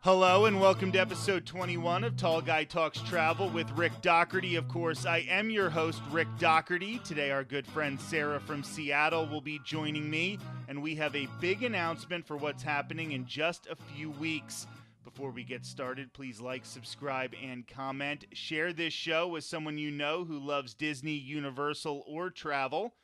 Hello and welcome to episode 21 of Tall Guy Talks Travel with Rick Doherty. Of course, I am your host, Rick Doherty. Today, our good friend Sarah from Seattle will be joining me, and we have a big announcement for what's happening in just a few weeks. Before we get started, please like, subscribe, and comment. Share this show with someone you know who loves Disney, Universal, or travel.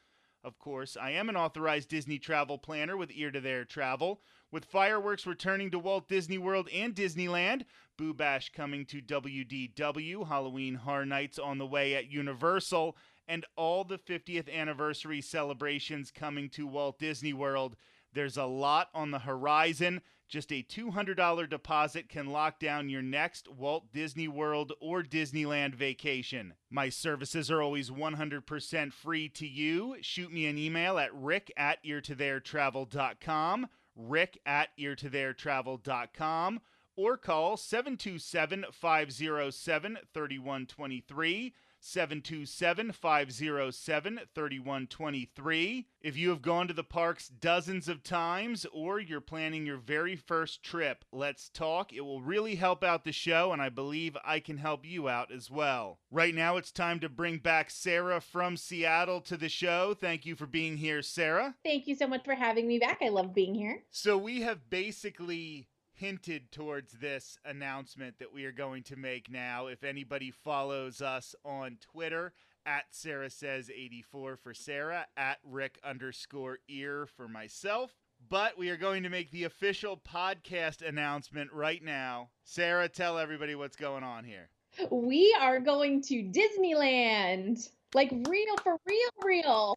Of course, I am an authorized Disney travel planner with Ear to There Travel. With fireworks returning to Walt Disney World and Disneyland, Boo Bash coming to WDW, Halloween Horror Nights on the way at Universal, and all the 50th anniversary celebrations coming to Walt Disney World, there's a lot on the horizon. Just a $200 deposit can lock down your next Walt Disney World or Disneyland vacation. My services are always 100% free to you. Shoot me an email at rick@eartotheretravel.com, rick@eartotheretravel.com, or call 727-507-3123, 727-507-3123. If you have gone to the parks dozens of times or you're planning your very first trip, let's talk. It will really help out the show, and I believe I can help you out as well. Right now, it's time to bring back Sarah from Seattle to the show. Thank you for being here, Sarah. Thank you so much for having me back. I love being here. So we have basically hinted towards this announcement that we are going to make now. If anybody follows us on Twitter, at Sarah Says 84 for Sarah, at Rick_ear for myself. But we are going to make the official podcast announcement right now. Sarah, tell everybody what's going on here. We are going to Disneyland. Like real for real.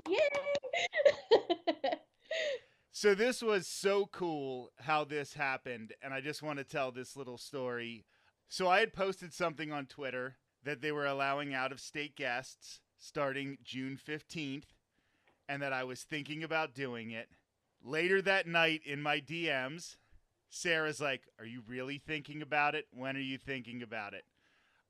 Yay! So this was so cool how this happened, and I just want to tell this little story. So I had posted something on Twitter that they were allowing out-of-state guests starting June 15th, and that I was thinking about doing it. Later that night in my DMs, Sarah's like, "Are you really thinking about it? When are you thinking about it?"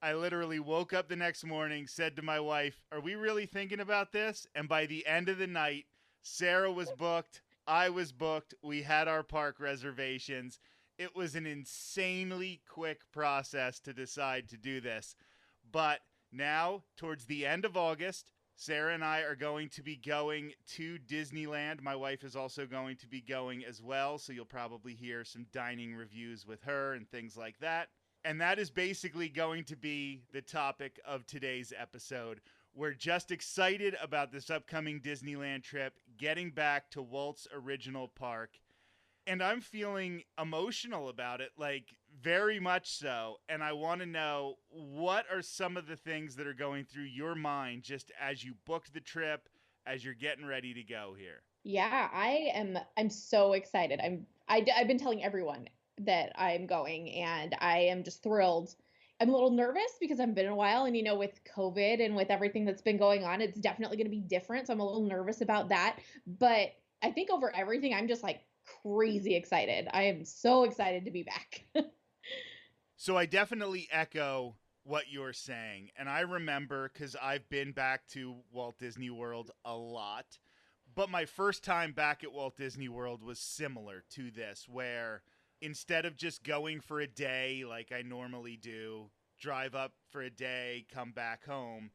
I literally woke up the next morning, said to my wife, "Are we really thinking about this?" And by the end of the night, Sarah was booked. I was booked. We had our park reservations. It was an insanely quick process to decide to do this. But now, towards the end of August, Sarah and I are going to be going to Disneyland. My wife is also going to be going as well, so you'll probably hear some dining reviews with her and things like that. And that is basically going to be the topic of today's episode. We're just excited about this upcoming Disneyland trip, getting back to Walt's original park. And I'm feeling emotional about it, like very much so. And I want to know, what are some of the things that are going through your mind just as you booked the trip, as you're getting ready to go here? Yeah, I'm so excited. I've been telling everyone that I'm going, and I am just thrilled. I'm a little nervous because I've been a while, and with COVID and with everything that's been going on, it's definitely going to be different. So I'm a little nervous about that. But I think over everything, I'm just like crazy excited. I am so excited to be back. So I definitely echo what you're saying. And I remember, because I've been back to Walt Disney World a lot, but my first time back at Walt Disney World was similar to this, where instead of just going for a day like I normally do, drive up for a day, come back home,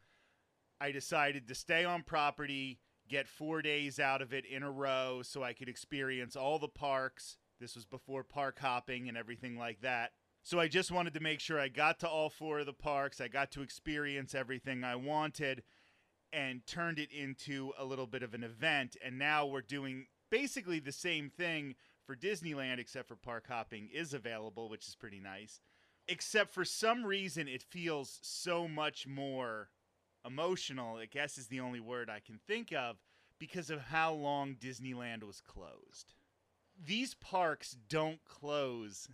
I decided to stay on property, get 4 days out of it in a row so I could experience all the parks. This was before park hopping and everything like that. So I just wanted to make sure I got to all 4 of the parks, I got to experience everything I wanted, and turned it into a little bit of an event. And now we're doing basically the same thing for Disneyland, except for park hopping is available, which is pretty nice. Except for some reason, it feels so much more emotional, I guess is the only word I can think of, because of how long Disneyland was closed. These parks don't close.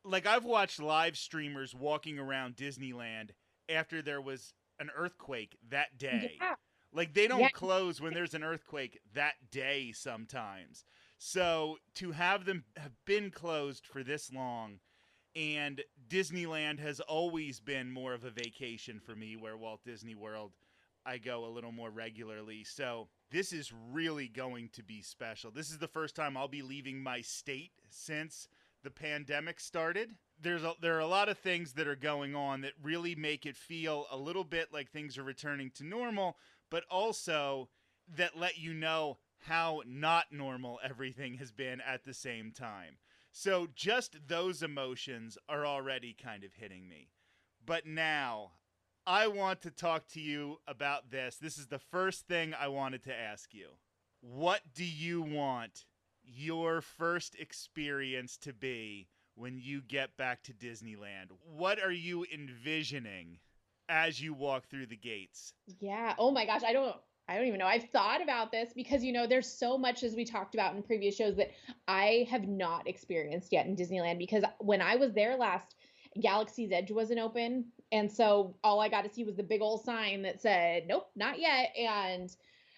Like, I've watched live streamers walking around Disneyland after there was an earthquake that day. Yeah. Like, they don't close when there's an earthquake that day sometimes. So to have them have been closed for this long, and Disneyland has always been more of a vacation for me, where Walt Disney World, I go a little more regularly. So this is really going to be special. This is the first time I'll be leaving my state since the pandemic started. There are a lot of things that are going on that really make it feel a little bit like things are returning to normal, but also that let you know how not normal everything has been at the same time. So just those emotions are already kind of hitting me. But now I want to talk to you about this. This is the first thing I wanted to ask you. What do you want your first experience to be when you get back to Disneyland? What are you envisioning as you walk through the gates? Yeah. Oh my gosh, I don't even know. I've thought about this because there's so much, as we talked about in previous shows, that I have not experienced yet in Disneyland, because when I was there last, Galaxy's Edge wasn't open. And so all I got to see was the big old sign that said, "Nope, not yet."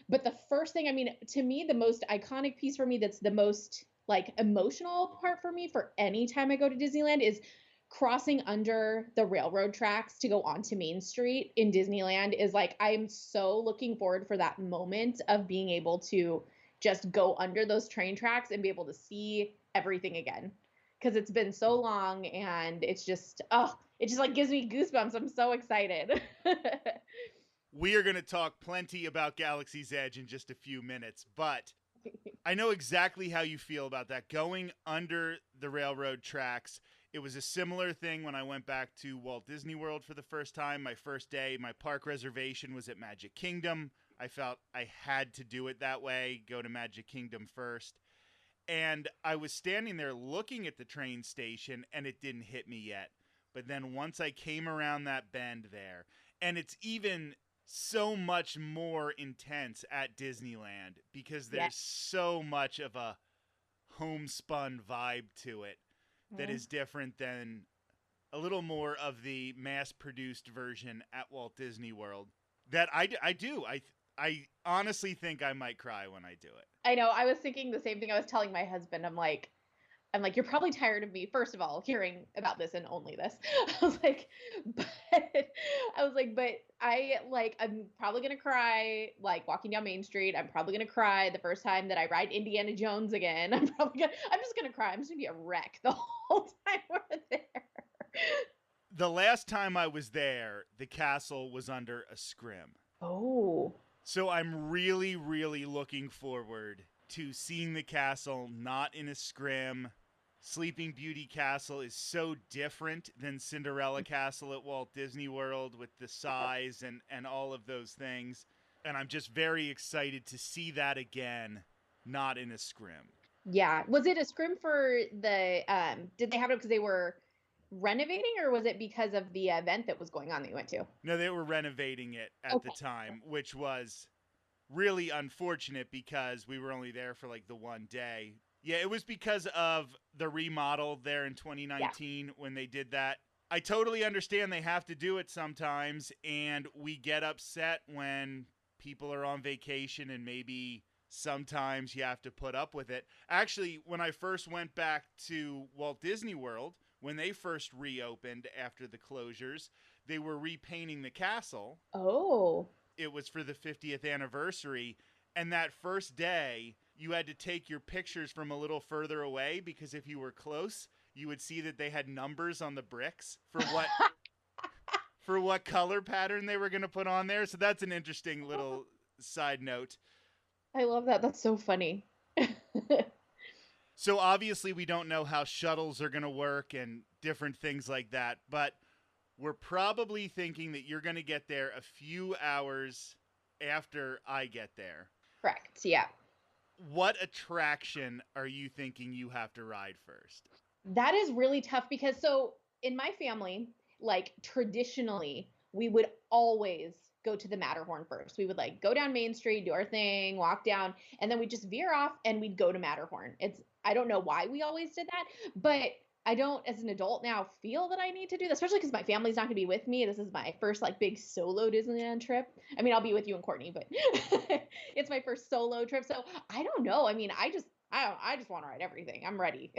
But the first thing, I mean, to me, the most iconic piece for me, that's the most like emotional part for me for any time I go to Disneyland, is crossing under the railroad tracks to go onto Main Street in Disneyland. Is like, I'm so looking forward for that moment of being able to just go under those train tracks and be able to see everything again. Because it's been so long, and it's just, oh, it just like gives me goosebumps. I'm so excited. We are going to talk plenty about Galaxy's Edge in just a few minutes, but I know exactly how you feel about that. Going under the railroad tracks, it was a similar thing when I went back to Walt Disney World for the first time. My first day, my park reservation was at Magic Kingdom. I felt I had to do it that way, go to Magic Kingdom first. And I was standing there looking at the train station, and it didn't hit me yet. But then once I came around that bend there, and it's even so much more intense at Disneyland because Yeah. there's so much of a homespun vibe to it that is different than a little more of the mass-produced version at Walt Disney World. That I do. I honestly think I might cry when I do it. I know. I was thinking the same thing. I was telling my husband, I'm like, you're probably tired of me, first of all, hearing about this and only this. I was like, but but I'm probably gonna cry, like walking down Main Street. I'm probably gonna cry the first time that I ride Indiana Jones again. I'm just gonna cry. I'm just gonna be a wreck the whole time we're there. The last time I was there, the castle was under a scrim. Oh. So I'm really, really looking forward to seeing the castle not in a scrim. Sleeping Beauty Castle is so different than Cinderella Castle at Walt Disney World with the size and all of those things. And I'm just very excited to see that again, not in a scrim. Yeah. Was it a scrim for the did they have it because they were renovating, or was it because of the event that was going on that you went to? No, they were renovating it at the Okay. time, which was really unfortunate because we were only there for like the one day. Yeah, it was because of the remodel there in Yeah. 2019 when they did that. I totally understand they have to do it sometimes, and we get upset when people are on vacation and maybe sometimes you have to put up with it. Actually, when I first went back to Walt Disney World, when they first reopened after the closures, they were repainting the castle. Oh. It was for the 50th anniversary. And that first day, you had to take your pictures from a little further away because if you were close, you would see that they had numbers on the bricks for what color pattern they were going to put on there. So that's an interesting little side note. I love that. That's so funny. So obviously we don't know how shuttles are going to work and different things like that, but we're probably thinking that you're going to get there a few hours after I get there. Correct. Yeah. What attraction are you thinking you have to ride first? That is really tough because so in my family, like traditionally, we would always go to the Matterhorn first. We would like go down Main Street, do our thing, walk down, and then we'd just veer off and we'd go to Matterhorn. I don't know why we always did that, but I don't, as an adult now, feel that I need to do that, especially because my family's not going to be with me. This is my first like big solo Disneyland trip. I mean, I'll be with you and Courtney, but it's my first solo trip. So I don't know. I mean, I just want to ride everything. I'm ready.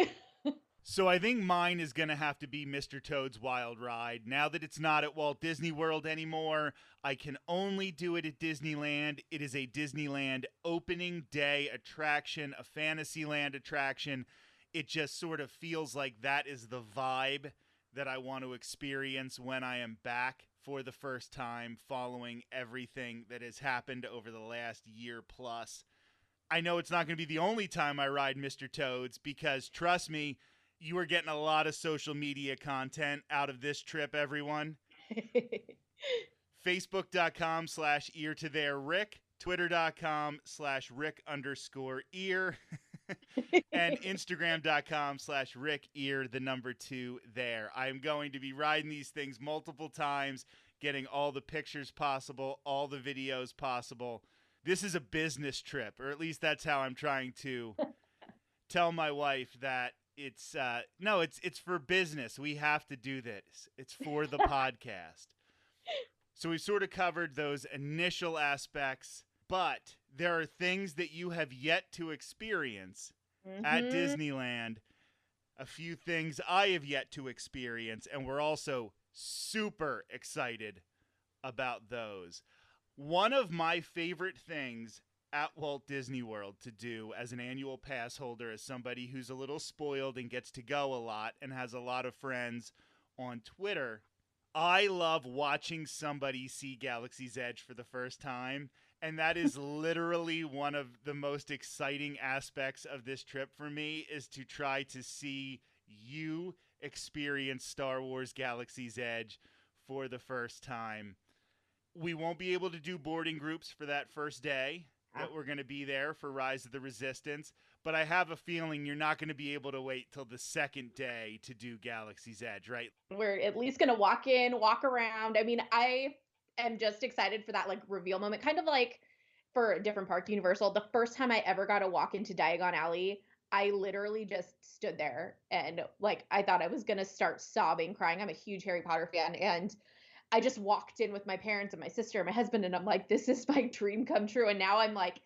So I think mine is going to have to be Mr. Toad's Wild Ride. Now that it's not at Walt Disney World anymore, I can only do it at Disneyland. It is a Disneyland opening day attraction, a Fantasyland attraction. it just sort of feels like that is the vibe that I want to experience when I am back for the first time following everything that has happened over the last year plus. I know it's not going to be the only time I ride Mr. Toads because, trust me, you are getting a lot of social media content out of this trip, everyone. Facebook.com/ear to there Rick, Twitter.com/Rick_ear, and Instagram.com/Rick ear, the number 2 there. I'm going to be riding these things multiple times, getting all the pictures possible, all the videos possible. This is a business trip, or at least that's how I'm trying to tell my wife that it's for business. We have to do this. It's for the podcast. So we've sort of covered those initial aspects, but there are things that you have yet to experience at Disneyland. A few things I have yet to experience, and we're also super excited about those. One of my favorite things at Walt Disney World to do as an annual pass holder, as somebody who's a little spoiled and gets to go a lot and has a lot of friends on Twitter, I love watching somebody see Galaxy's Edge for the first time. And that is literally one of the most exciting aspects of this trip for me, is to try to see you experience Star Wars Galaxy's Edge for the first time. We won't be able to do boarding groups for that first day that we're going to be there for Rise of the Resistance, but I have a feeling you're not going to be able to wait till the second day to do Galaxy's Edge, right? We're at least going to walk in, walk around. I mean, I am just excited for that like reveal moment, kind of like for a different park, Universal. The first time I ever got to walk into Diagon Alley, I literally just stood there and like I thought I was going to start sobbing, crying. I'm a huge Harry Potter fan, and I just walked in with my parents and my sister and my husband, and I'm like, this is my dream come true. And now I'm like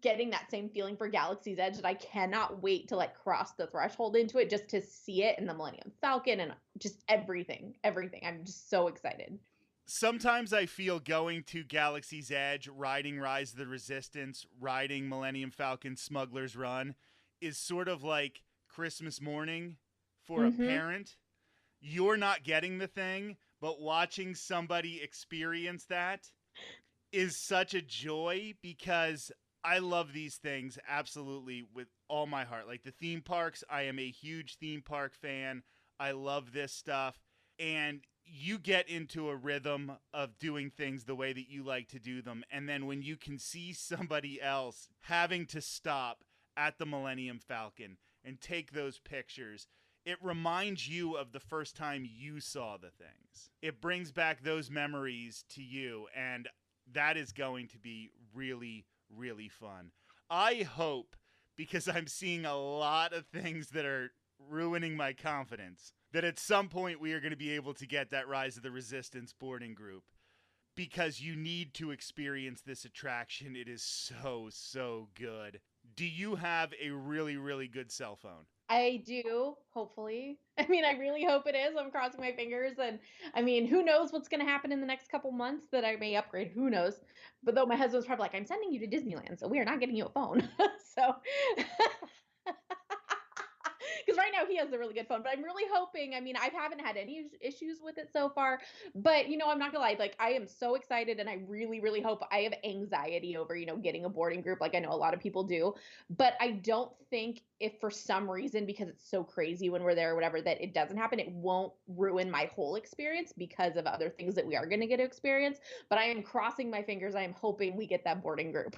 getting that same feeling for Galaxy's Edge, that I cannot wait to like cross the threshold into it just to see it in the Millennium Falcon and just everything. I'm just so excited. Sometimes I feel going to Galaxy's Edge, riding Rise of the Resistance, riding Millennium Falcon Smuggler's Run is sort of like Christmas morning for a parent. You're not getting the thing, but watching somebody experience that is such a joy, because I love these things absolutely with all my heart. Like the theme parks, I am a huge theme park fan. I love this stuff. And you get into a rhythm of doing things the way that you like to do them. And then when you can see somebody else having to stop at the Millennium Falcon and take those pictures, it reminds you of the first time you saw the things. It brings back those memories to you, and that is going to be really, really fun. I hope, because I'm seeing a lot of things that are ruining my confidence, that at some point we are going to be able to get that Rise of the Resistance boarding group, because you need to experience this attraction. It is so, so good. Do you have a really, really good cell phone? I do, hopefully. I mean, I really hope it is. I'm crossing my fingers. And I mean, who knows what's going to happen in the next couple months that I may upgrade? Who knows? But though my husband's probably like, I'm sending you to Disneyland, so we are not getting you a phone. So. Because right now he has a really good phone, but I'm really hoping. I mean, I haven't had any issues with it so far, but I'm not gonna lie. Like, I am so excited, and I really, really hope. I have anxiety over getting a boarding group, like I know a lot of people do, but I don't think if for some reason, because it's so crazy when we're there or whatever, that it doesn't happen, it won't ruin my whole experience because of other things that we are going to get to experience. But I am crossing my fingers. I am hoping we get that boarding group.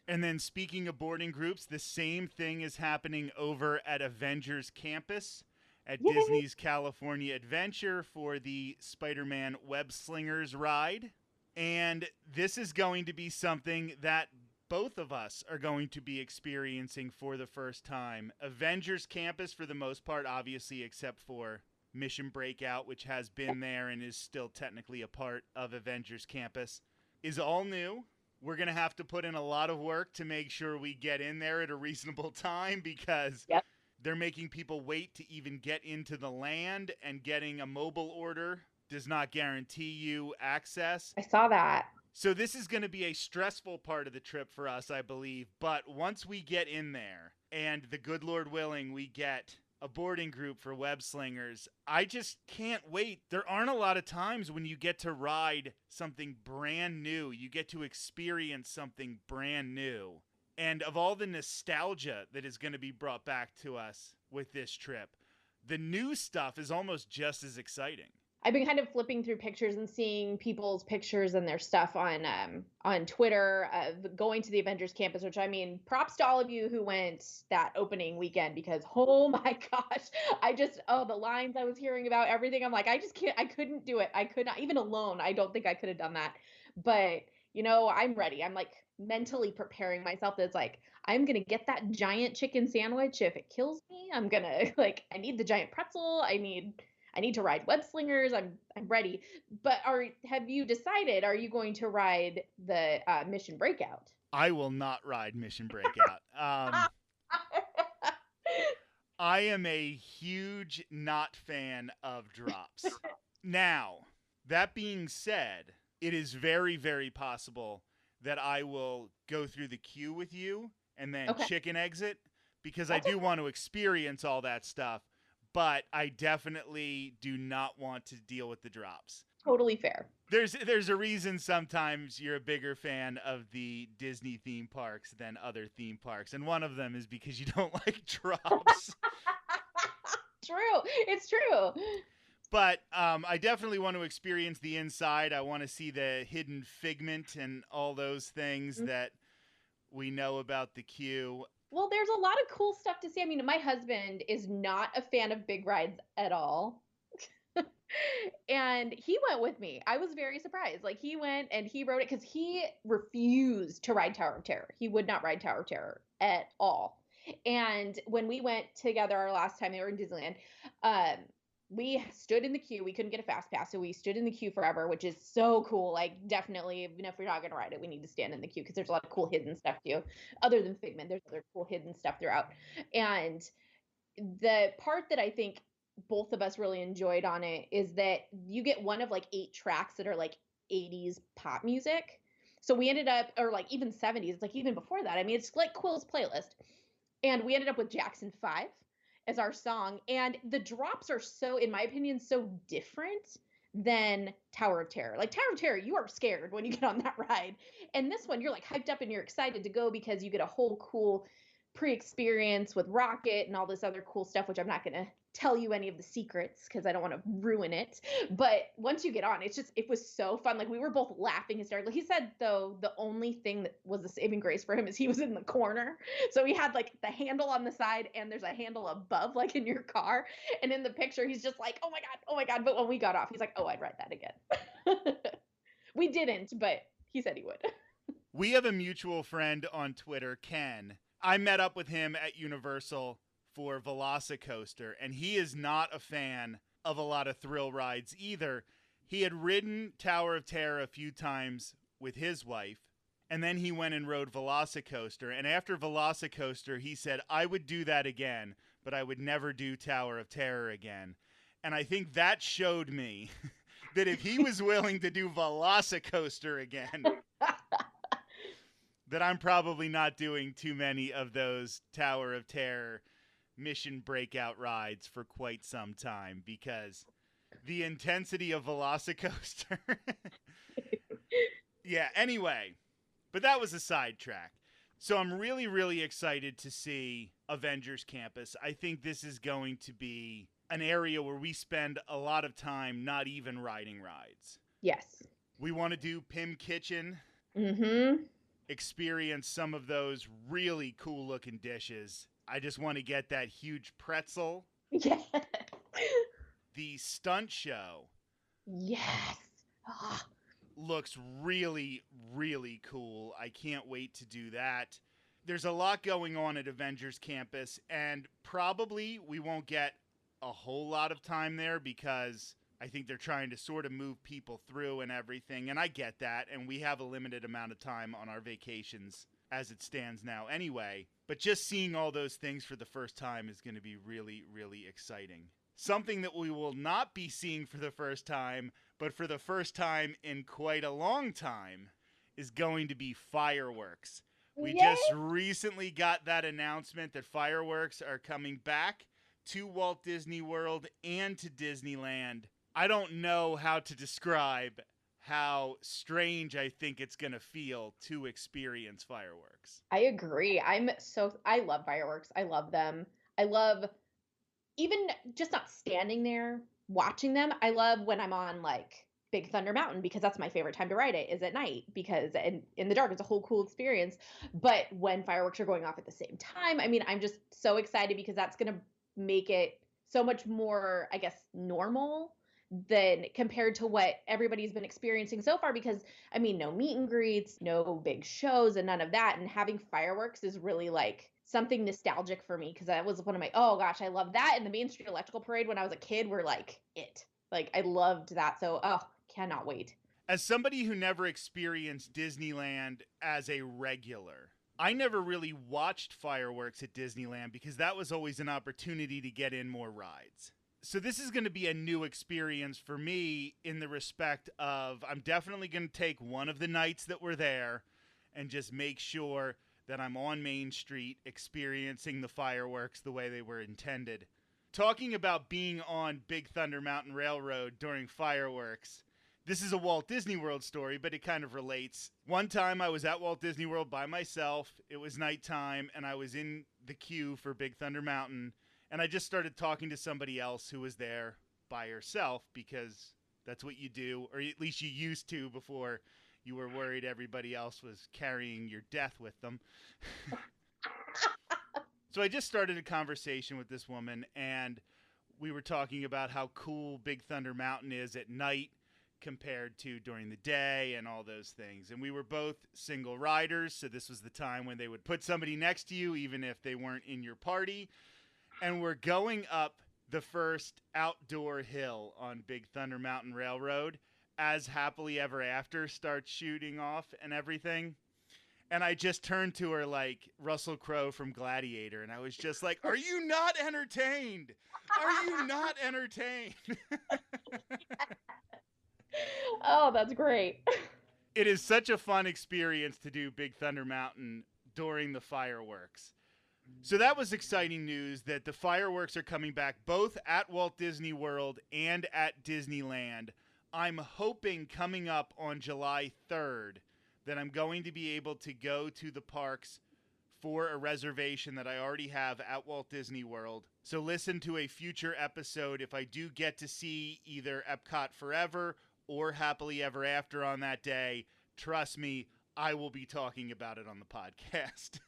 And then speaking of boarding groups, the same thing is happening over at Avengers Campus at Yay. Disney's California Adventure for the Spider-Man Web Slingers ride. And this is going to be something that both of us are going to be experiencing for the first time. Avengers Campus, for the most part, obviously, except for Mission Breakout, which has been there and is still technically a part of Avengers Campus, is all new. We're going to have to put in a lot of work to make sure we get in there at a reasonable time, because they're making people wait to even get into the land, and getting a mobile order does not guarantee you access. I saw that. So this is going to be a stressful part of the trip for us, I believe. But once we get in there, and the good Lord willing, we get a boarding group for web slingers. I just can't wait. There aren't a lot of times when you get to ride something brand new. You get to experience something brand new. And of all the nostalgia that is going to be brought back to us with this trip, the new stuff is almost just as exciting. I've been kind of flipping through pictures and seeing people's pictures and their stuff on Twitter of going to the Avengers campus, which I mean, props to all of you who went that opening weekend because oh my gosh, the lines I was hearing about, everything. I'm like, I just can't, I couldn't do it. I could not, even alone. I don't think I could have done that. But I'm ready. I'm like mentally preparing myself. That's like, I'm going to get that giant chicken sandwich. If it kills me, I'm going to I need the giant pretzel. I need to ride web slingers. I'm ready. But have you decided? Are you going to ride the Mission Breakout? I will not ride Mission Breakout. I am a huge not fan of drops. Now, that being said, it is very, very possible that I will go through the queue with you and then chicken exit because I do want to experience all that stuff. But I definitely do not want to deal with the drops. Totally fair. There's a reason sometimes you're a bigger fan of the Disney theme parks than other theme parks. And one of them is because you don't like drops. True. It's true. But I definitely want to experience the inside. I want to see the hidden figment and all those things that we know about the queue. Well, there's a lot of cool stuff to see. I mean, my husband is not a fan of big rides at all. And he went with me. I was very surprised. Like, he went and he rode it because he refused to ride Tower of Terror. He would not ride Tower of Terror at all. And when we went together our last time they were in Disneyland, we stood in the queue. We couldn't get a fast pass, so we stood in the queue forever, which is so cool. Like, definitely, even if we're not going to ride it, we need to stand in the queue because there's a lot of cool hidden stuff too. Other than Figment, there's other cool hidden stuff throughout. And the part that I think both of us really enjoyed on it is that you get one of like 8 tracks that are like 80s pop music. So we ended up, or like even 70s, it's like even before that. I mean, it's like Quill's playlist. And we ended up with Jackson 5 as our song. And the drops are so, in my opinion, so different than Tower of Terror. Like Tower of Terror, you are scared when you get on that ride. And this one, you're like hyped up and you're excited to go because you get a whole cool pre-experience with Rocket and all this other cool stuff, which I'm not going to tell you any of the secrets because I don't want to ruin it. But once you get on, it was so fun. Like we were both laughing hysterically. He said, though, the only thing that was the saving grace for him is he was in the corner. So he had like the handle on the side and there's a handle above, like in your car. And in the picture, he's just like, oh my God, oh my God. But when we got off, he's like, oh, I'd ride that again. We didn't, but he said he would. We have a mutual friend on Twitter, Ken. I met up with him at Universal for Velocicoaster, and he is not a fan of a lot of thrill rides either. He had ridden Tower of Terror a few times with his wife, and then he went and rode Velocicoaster. And after Velocicoaster, he said, I would do that again, but I would never do Tower of Terror again. And I think that showed me that if he was willing to do Velocicoaster again, that I'm probably not doing too many of those Tower of Terror Mission Breakout rides for quite some time because the intensity of Velocicoaster. Yeah, anyway, but that was a sidetrack. So I'm really, really excited to see Avengers Campus. I think this is going to be an area where we spend a lot of time not even riding rides. Yes. We want to do Pim Kitchen. Mm-hmm. Experience some of those really cool looking dishes. I just want to get that huge pretzel. Yeah. The stunt show. Yes. Oh. Looks really, really cool. I can't wait to do that. There's a lot going on at Avengers Campus, and probably we won't get a whole lot of time there because I think they're trying to sort of move people through and everything, and I get that, and we have a limited amount of time on our vacations as it stands now anyway. But just seeing all those things for the first time is going to be really, really exciting. Something that we will not be seeing for the first time, but for the first time in quite a long time, is going to be fireworks. We Yay! just recently got that announcement that fireworks are coming back to Walt Disney World and to Disneyland. I don't know how to describe how strange I think it's going to feel to experience fireworks. I agree. I love fireworks. I love them. I love even just not standing there watching them. I love when I'm on like Big Thunder Mountain because that's my favorite time to ride it is at night because in the dark it's a whole cool experience. But when fireworks are going off at the same time, I mean, I'm just so excited because that's going to make it so much more, I guess, normal than compared to what everybody's been experiencing so far because I mean, no meet and greets, no big shows and none of that, and having fireworks is really like something nostalgic for me because that was one of my, oh gosh, I love that, and the Main Street Electrical Parade when I was a kid were like it. Like I loved that. So, oh, cannot wait. As somebody who never experienced Disneyland as a regular, I never really watched fireworks at Disneyland because that was always an opportunity to get in more rides. So this is going to be a new experience for me in the respect of I'm definitely going to take one of the nights that we're there and just make sure that I'm on Main Street experiencing the fireworks the way they were intended. Talking about being on Big Thunder Mountain Railroad during fireworks, this is a Walt Disney World story, but it kind of relates. One time I was at Walt Disney World by myself. It was nighttime, and I was in the queue for Big Thunder Mountain, and I just started talking to somebody else who was there by herself because that's what you do, or at least you used to before you were worried everybody else was carrying your death with them. So I just started a conversation with this woman, and we were talking about how cool Big Thunder Mountain is at night compared to during the day and all those things. And we were both single riders, so this was the time when they would put somebody next to you even if they weren't in your party. And we're going up the first outdoor hill on Big Thunder Mountain Railroad as Happily Ever After starts shooting off and everything. And I just turned to her like Russell Crowe from Gladiator, and I was just like, are you not entertained? Are you not entertained? Oh, that's great. It is such a fun experience to do Big Thunder Mountain during the fireworks. So that was exciting news that the fireworks are coming back both at Walt Disney World and at Disneyland. I'm hoping coming up on July 3rd that I'm going to be able to go to the parks for a reservation that I already have at Walt Disney World. So listen to a future episode if I do get to see either Epcot Forever or Happily Ever After on that day. Trust me, I will be talking about it on the podcast.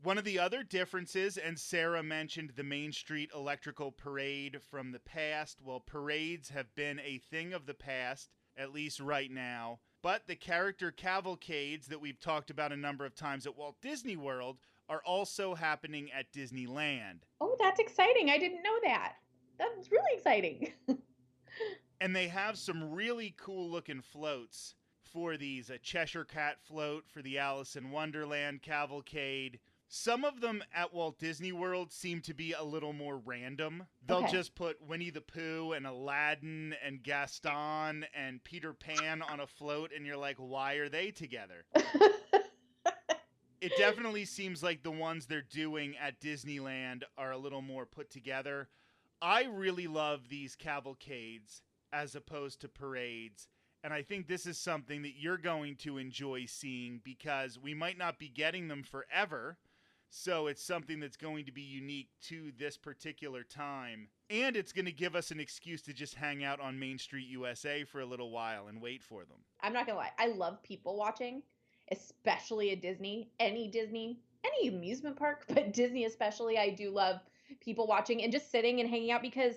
One of the other differences, and Sarah mentioned the Main Street Electrical Parade from the past. Well, parades have been a thing of the past, at least right now. But the character cavalcades that we've talked about a number of times at Walt Disney World are also happening at Disneyland. Oh, that's exciting. I didn't know that. That's really exciting. And they have some really cool looking floats for these. A Cheshire Cat float for the Alice in Wonderland cavalcade. Some of them at Walt Disney World seem to be a little more random. They'll just put Winnie the Pooh and Aladdin and Gaston and Peter Pan on a float, and you're like, why are they together? It definitely seems like the ones they're doing at Disneyland are a little more put together. I really love these cavalcades as opposed to parades. And I think this is something that you're going to enjoy seeing because we might not be getting them forever. So it's something that's going to be unique to this particular time. And it's going to give us an excuse to just hang out on Main Street USA for a little while and wait for them. I'm not going to lie. I love people watching, especially at Disney, any amusement park, but Disney especially. I do love people watching and just sitting and hanging out because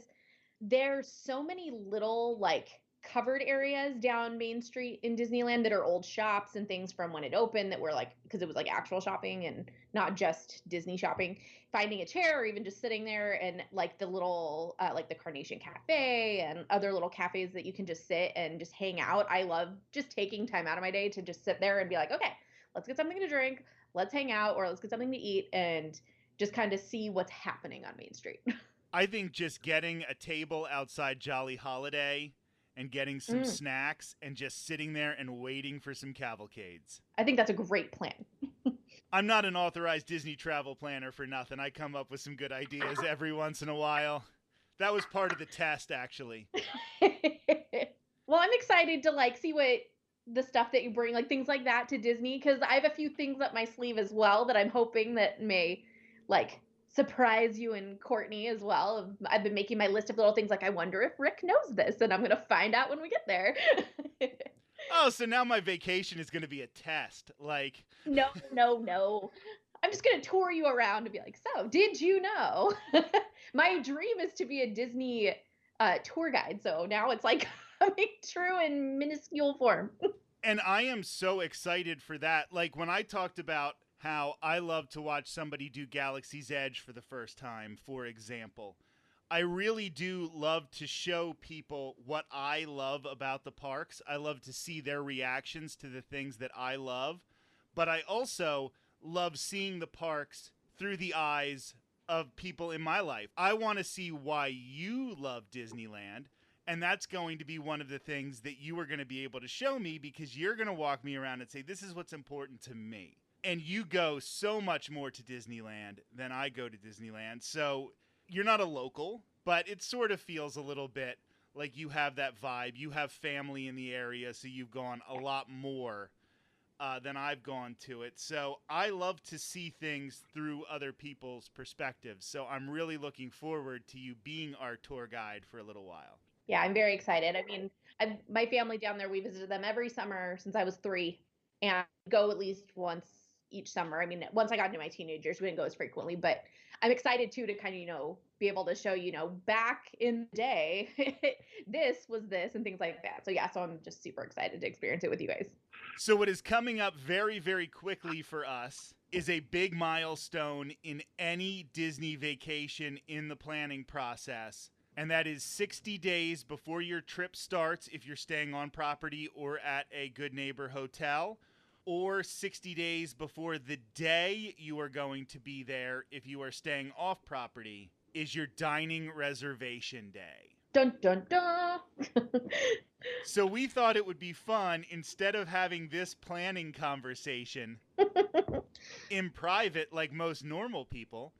there's so many little like covered areas down Main Street in Disneyland that are old shops and things from when it opened that were like, because it was like actual shopping and not just Disney shopping, finding a chair or even just sitting there, and like the little, like the Carnation Cafe and other little cafes that you can just sit and just hang out. I love just taking time out of my day to just sit there and be like, okay, let's get something to drink, let's hang out, or let's get something to eat and just kind of see what's happening on Main Street. I think just getting a table outside Jolly Holiday and getting some Mm, snacks and just sitting there and waiting for some cavalcades. I think that's a great plan. I'm not an authorized Disney travel planner for nothing. I come up with some good ideas every once in a while. That was part of the test, actually. Well, I'm excited to like see what the stuff that you bring, like things like that to Disney, because I have a few things up my sleeve as well that I'm hoping that may like surprise you and Courtney as well. I've been making my list of little things like I wonder if Rick knows this, and I'm gonna find out when we get there. Oh, so now my vacation is going to be a test. Like, No, no, no. I'm just gonna tour you around and be like, so did you know? My dream is to be a Disney tour guide. So now it's like coming true in minuscule form. and I am so excited for that. Like, when I talked about how I love to watch somebody do Galaxy's Edge for the first time, for example, I really do love to show people what I love about the parks. I love to see their reactions to the things that I love. But I also love seeing the parks through the eyes of people in my life. I want to see why you love Disneyland. And that's going to be one of the things that you are going to be able to show me, because you're going to walk me around and say, this is what's important to me. And you go so much more to Disneyland than I go to Disneyland. So you're not a local, but it sort of feels a little bit like you have that vibe. You have family in the area, so you've gone a lot more than I've gone to it. So I love to see things through other people's perspectives. So I'm really looking forward to you being our tour guide for a little while. Yeah, I'm very excited. I mean, my family down there, we visited them every summer since I was 3, and go at least once each summer. I mean, once I got into my teenagers, we didn't go as frequently, but I'm excited too to kind of, be able to show, back in the day, this was this and things like that. So yeah, so I'm just super excited to experience it with you guys. So what is coming up very, very quickly for us is a big milestone in any Disney vacation in the planning process. And that is 60 days before your trip starts if you're staying on property or at a Good Neighbor hotel, or 60 days before the day you are going to be there if you are staying off property is your dining reservation day. Dun dun dun. So we thought it would be fun, instead of having this planning conversation in private like most normal people,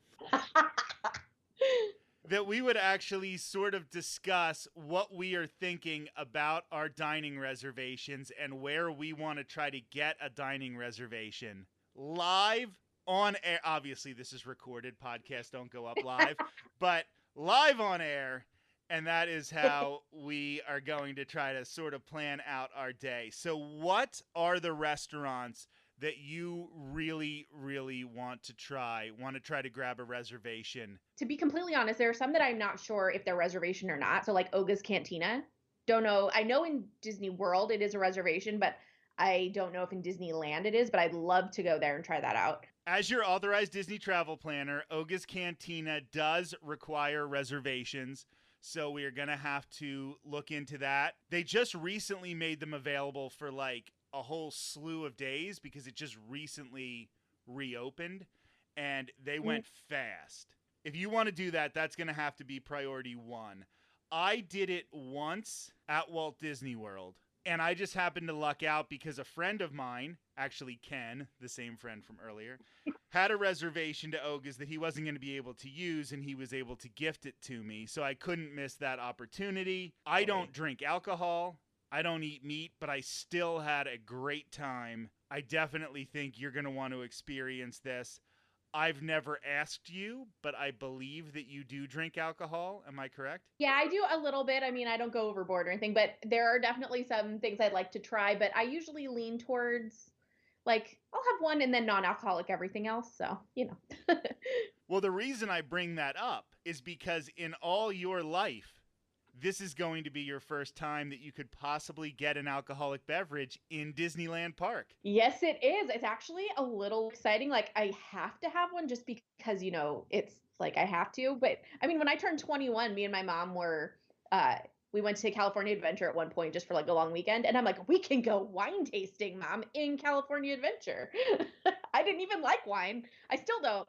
that we would actually sort of discuss what we are thinking about our dining reservations and where we want to try to get a dining reservation live on air. Obviously, this is recorded. Podcasts don't go up live, but live on air. And that is how we are going to try to sort of plan out our day. So what are the restaurants that you really, really want to try to grab a reservation? To be completely honest, there are some that I'm not sure if they're reservation or not. So like Oga's Cantina. Don't know. I know in Disney World it is a reservation, but I don't know if in Disneyland it is, but I'd love to go there and try that out. As your authorized Disney travel planner, Oga's Cantina does require reservations. So we are going to have to look into that. They just recently made them available for like a whole slew of days because it just recently reopened and they went fast. If you want to do that, that's going to have to be priority one. I did it once at Walt Disney World, and I just happened to luck out because a friend of mine, actually Ken, the same friend from earlier, had a reservation to Oga's that he wasn't going to be able to use, and he was able to gift it to me. So I couldn't miss that opportunity. I don't drink alcohol. I don't eat meat, but I still had a great time. I definitely think you're going to want to experience this. I've never asked you, but I believe that you do drink alcohol. Am I correct? Yeah, I do a little bit. I mean, I don't go overboard or anything, but there are definitely some things I'd like to try, but I usually lean towards like I'll have one and then non-alcoholic everything else. So, Well, the reason I bring that up is because in all your life, this is going to be your first time that you could possibly get an alcoholic beverage in Disneyland Park. Yes, it is. It's actually a little exciting. Like I have to have one just because, it's like I have to. But I mean, when I turned 21, me and my mom we went to California Adventure at one point just for like a long weekend. And I'm like, we can go wine tasting, Mom, in California Adventure. I didn't even like wine. I still don't.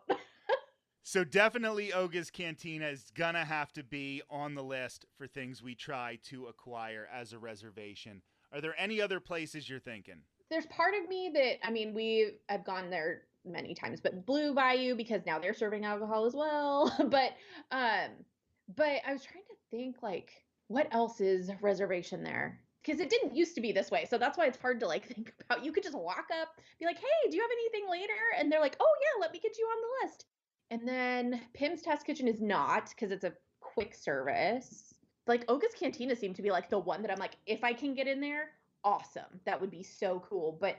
So definitely Oga's Cantina is going to have to be on the list for things we try to acquire as a reservation. Are there any other places you're thinking? There's part of me that, I mean, I've gone there many times, but Blue Bayou, because now they're serving alcohol as well. Um, but I was trying to think, like, what else is reservation there? Because it didn't used to be this way, so that's why it's hard to like think about. You could just walk up, be like, "Hey, do you have anything later?" And they're like, "Oh yeah, let me get you on the list." And then Pim's Test Kitchen is not because it's a quick service. Like Oga's Cantina seemed to be like the one that I'm like, if I can get in there, awesome. That would be so cool. But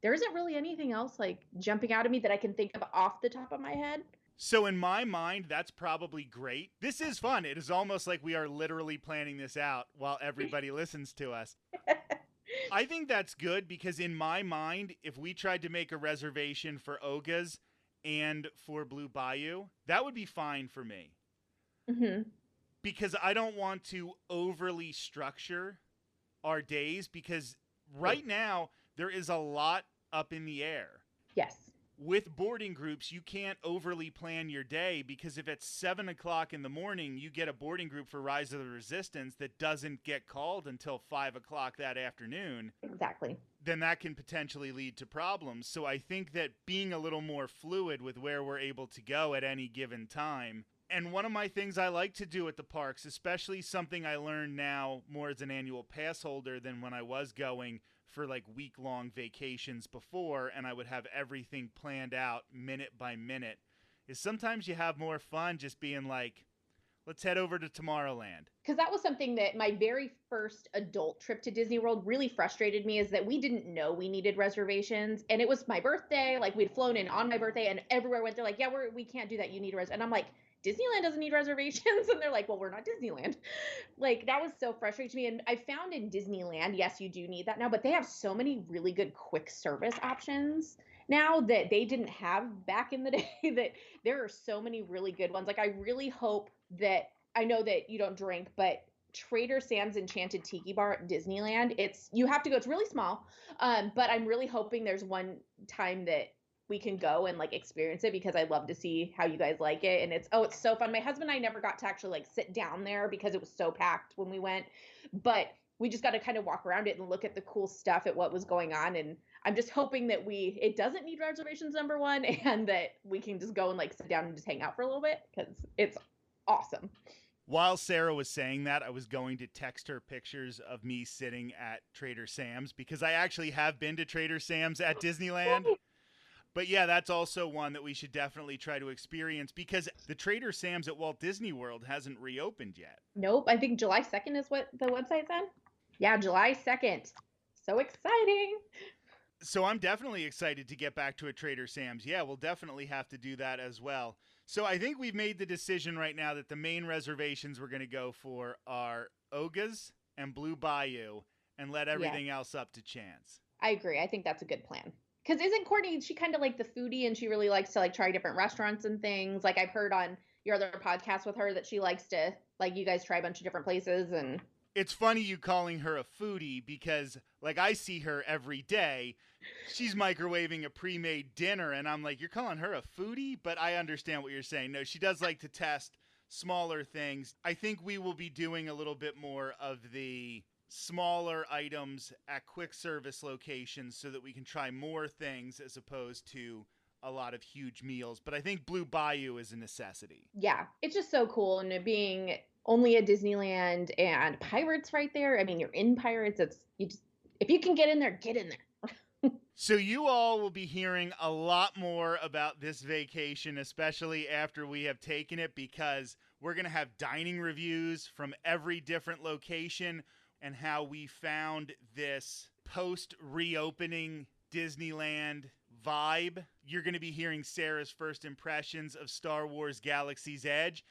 there isn't really anything else like jumping out at me that I can think of off the top of my head. So in my mind, that's probably great. This is fun. It is almost like we are literally planning this out while everybody listens to us. I think that's good because in my mind, if we tried to make a reservation for Oga's and for Blue Bayou, that would be fine for me. Mm-hmm. Because I don't want to overly structure our days because right now there is a lot up in the air. Yes. With boarding groups, you can't overly plan your day because if it's 7 o'clock in the morning, you get a boarding group for Rise of the Resistance that doesn't get called until 5 o'clock that afternoon. Exactly. Then that can potentially lead to problems. So I think that being a little more fluid with where we're able to go at any given time. And one of my things I like to do at the parks, especially something I learned now more as an annual pass holder than when I was going for like week-long vacations before, and I would have everything planned out minute by minute, is sometimes you have more fun just being like, let's head over to Tomorrowland. Because that was something that my very first adult trip to Disney World really frustrated me, is that we didn't know we needed reservations. And it was my birthday. Like we'd flown in on my birthday and everywhere went, they're like, yeah, we can't do that. You need a reservation. And I'm like, Disneyland doesn't need reservations. And they're like, well, we're not Disneyland. Like that was so frustrating to me. And I found in Disneyland, yes, you do need that now, but they have so many really good quick service options now that they didn't have back in the day, that there are so many really good ones. Like I really hope that, I know that you don't drink, but Trader Sam's Enchanted Tiki Bar at Disneyland, you have to go, it's really small. But I'm really hoping there's one time that we can go and like experience it, because I love to see how you guys like it. And it's so fun. My husband and I never got to actually like sit down there because it was so packed when we went, but we just got to kind of walk around it and look at the cool stuff at what was going on. And I'm just hoping that it doesn't need reservations, number one, and that we can just go and like sit down and just hang out for a little bit, because it's awesome. While Sarah was saying that, I was going to text her pictures of me sitting at Trader Sam's because I actually have been to Trader Sam's at Disneyland. But yeah, that's also one that we should definitely try to experience because the Trader Sam's at Walt Disney World hasn't reopened yet. Nope. I think July 2nd is what the website said. Yeah, July 2nd. So exciting. So I'm definitely excited to get back to a Trader Sam's. Yeah, we'll definitely have to do that as well. So I think we've made the decision right now that the main reservations we're going to go for are Oga's and Blue Bayou and let everything else up to chance. I agree. I think that's a good plan. Because isn't Courtney, she kind of like the foodie and she really likes to like try different restaurants and things. Like I've heard on your other podcast with her that she likes to, like, you guys try a bunch of different places. And it's funny you calling her a foodie because like I see her every day. She's microwaving a pre-made dinner and I'm like, you're calling her a foodie? But I understand what you're saying. No, she does like to test smaller things. I think we will be doing a little bit more of the smaller items at quick service locations so that we can try more things as opposed to a lot of huge meals. But I think Blue Bayou is a necessity. Yeah, it's just so cool. And it being only at Disneyland and Pirates right there. I mean, you're in Pirates. If you can get in there, get in there. So you all will be hearing a lot more about this vacation, especially after we have taken it, because we're going to have dining reviews from every different location and how we found this post-reopening Disneyland vibe. You're going to be hearing Sarah's first impressions of Star Wars Galaxy's Edge.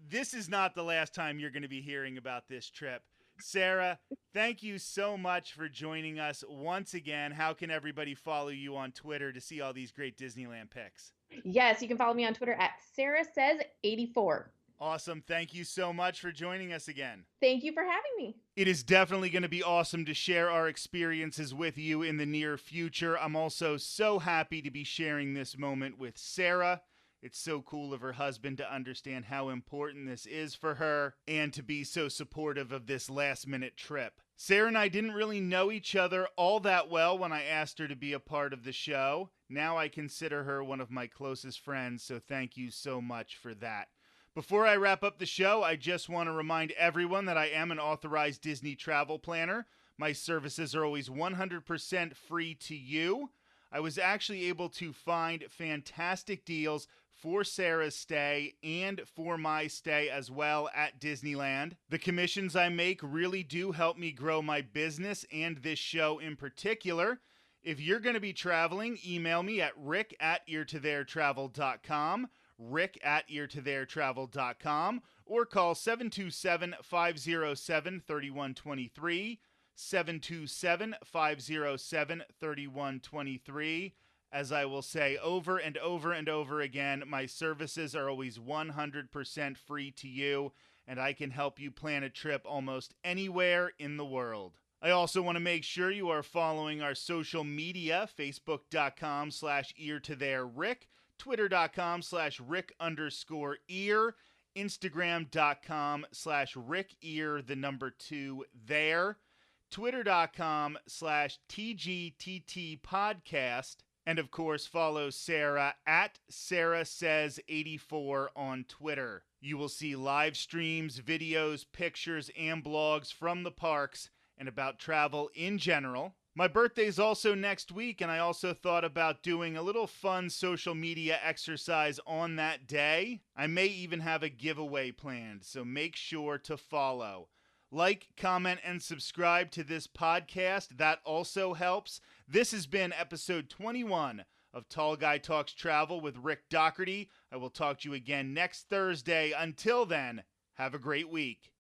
This is not the last time you're going to be hearing about this trip. Sarah, thank you so much for joining us once again. How can everybody follow you on Twitter to see all these great Disneyland pics? Yes, you can follow me on Twitter at SarahSays84. Awesome. Thank you so much for joining us again. Thank you for having me. It is definitely going to be awesome to share our experiences with you in the near future. I'm also so happy to be sharing this moment with Sarah. It's so cool of her husband to understand how important this is for her and to be so supportive of this last-minute trip. Sarah and I didn't really know each other all that well when I asked her to be a part of the show. Now I consider her one of my closest friends, so thank you so much for that. Before I wrap up the show, I just want to remind everyone that I am an authorized Disney travel planner. My services are always 100% free to you. I was actually able to find fantastic deals for Sarah's stay and for my stay as well at Disneyland. The commissions I make really do help me grow my business and this show in particular. If you're going to be traveling, email me at rick@eartotheretravel.com, rick@eartotheretravel.com, or call 727-507-3123, 727-507-3123. As I will say over and over and over again, my services are always 100% free to you, and I can help you plan a trip almost anywhere in the world. I also want to make sure you are following our social media, facebook.com/eartothererick, twitter.com/rick_ear, instagram.com/rickear2there, twitter.com/tgttpodcast, and of course follow Sarah at SarahSays84 on Twitter. You will see live streams, videos, pictures, and blogs from the parks and about travel in general. My birthday's also next week, and I also thought about doing a little fun social media exercise on that day. I may even have a giveaway planned, so make sure to follow. Like, comment, and subscribe to this podcast. That also helps. This has been episode 21 of Tall Guy Talks Travel with Rick Doherty. I will talk to you again next Thursday. Until then, have a great week.